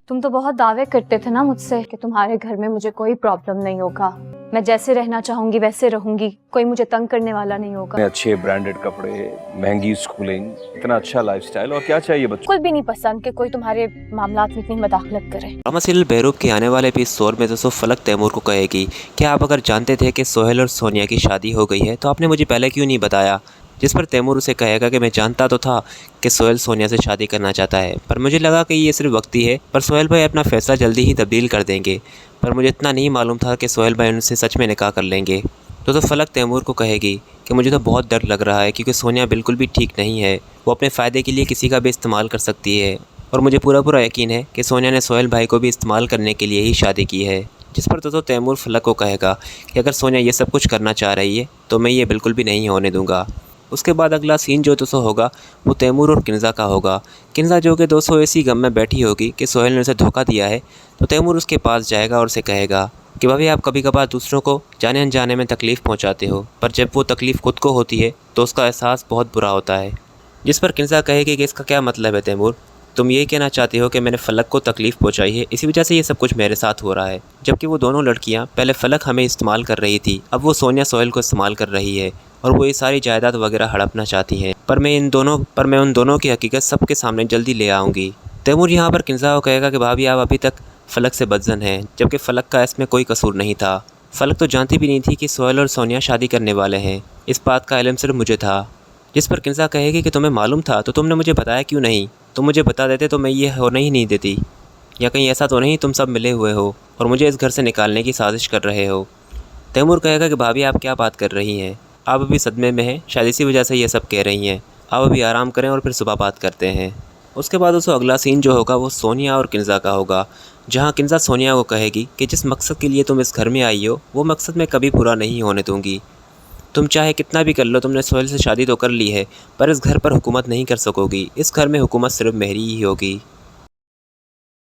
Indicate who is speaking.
Speaker 1: तुम तो बहुत दावे करते थे ना मुझसे कि तुम्हारे घर में मुझे कोई प्रॉब्लम नहीं होगा, मैं जैसे रहना चाहूंगी वैसे रहूंगी, कोई मुझे तंग करने वाला नहीं होगा।
Speaker 2: अच्छे ब्रांडेड कपड़े, महंगी स्कूलिंग, इतना अच्छा लाइफस्टाइल, और क्या चाहिए बच्चों।
Speaker 1: बिल्कुल भी नहीं पसंद कि कोई तुम्हारे मामलात में इतनी मदाखलत करे।
Speaker 3: ड्रामा सीरियल बेहरूब के आने वाले एपिसोड में दोस्तों फलक तैमूर को कहेगी कि आप अगर जानते थे कि सोहेल और सोनिया की शादी हो गई है तो आपने मुझे पहले क्यों नहीं बताया। जिस पर तैमूर उसे कहेगा कि मैं जानता तो था कि सोहेल सोनिया से शादी करना चाहता है, पर मुझे लगा कि ये सिर्फ वक्ती है, पर सोहेल भाई अपना फैसला जल्दी ही तब्दील कर देंगे, पर मुझे इतना नहीं मालूम था कि सोहेल भाई उनसे सच में निकाह कर लेंगे। तो फलक तैमूर को कहेगी कि मुझे तो बहुत डर लग रहा है क्योंकि सोनिया बिल्कुल भी ठीक नहीं है, वो अपने फ़ायदे के लिए किसी का भी इस्तेमाल कर सकती है, और मुझे पूरा यकीन है कि सोनिया ने सोहेल भाई को भी इस्तेमाल करने के लिए ही शादी की है। जिस पर तो तैमूर फलक को कहेगा कि अगर सोनिया ये सब कुछ करना चाह रही है तो मैं ये बिल्कुल भी नहीं होने दूंगा। उसके बाद अगला सीन जो दोस्तों होगा वो तैमूर और किन्ज़ा का होगा। किन्ज़ा जो कि दोस्तों इसी गम में बैठी होगी कि सोहेल ने उसे धोखा दिया है, तो तैमूर उसके पास जाएगा और उसे कहेगा कि भाभी आप कभी कभार दूसरों को जाने अनजाने में तकलीफ़ पहुंचाते हो, पर जब वो तकलीफ़ खुद को होती है तो उसका एहसास बहुत बुरा होता है। जिस पर किन्ज़ा कहेगी कि इसका क्या मतलब है तैमूर, तुम ये कहना चाहते हो कि मैंने फलक को तकलीफ़ पहुंचाई है, इसी वजह से ये सब कुछ मेरे साथ हो रहा है। जबकि वो दोनों लड़कियां पहले फलक हमें इस्तेमाल कर रही थी, अब वो सोनिया सोहेल को इस्तेमाल कर रही है और वो ये सारी जायदाद वगैरह हड़पना चाहती हैं, पर मैं उन दोनों की हकीकत सबके सामने जल्दी ले आऊँगी। तैमूर यहाँ पर किन्ज़ा को कहेगा कि भाभी आप अभी तक फलक से बदजन हैं, जबकि फलक का इसमें कोई कसूर नहीं था। फलक तो जानती भी नहीं थी कि सोहेल और सोनिया शादी करने वाले हैं, इस बात का इल्म सिर्फ मुझे था। जिस पर किन्ज़ा कहेगी कि तुम्हें मालूम था तो तुमने मुझे बताया क्यों नहीं, तुम मुझे बता देते तो मैं ये होने ही नहीं देती, या कहीं ऐसा तो नहीं तुम सब मिले हुए हो और मुझे इस घर से निकालने की साजिश कर रहे हो। तैमूर कहेगा कि भाभी आप क्या बात कर रही हैं, आप अभी सदमे में हैं, शायद इसी वजह से ये सब कह रही हैं, आप अभी आराम करें और फिर सुबह बात करते हैं। उसके बाद उसको अगला सीन जो होगा वो सोनिया और किन्ज़ा का होगा, जहाँ किन्ज़ा सोनिया को कहेगी कि जिस मकसद के लिए तुम इस घर में आई हो वो मकसद मैं कभी पूरा नहीं होने दूँगी। तुम चाहे कितना भी कर लो, तुमने सोहेल से शादी तो कर ली है, पर इस घर पर हुकूमत नहीं कर सकोगी, इस घर में हुकूमत सिर्फ मेरी ही होगी।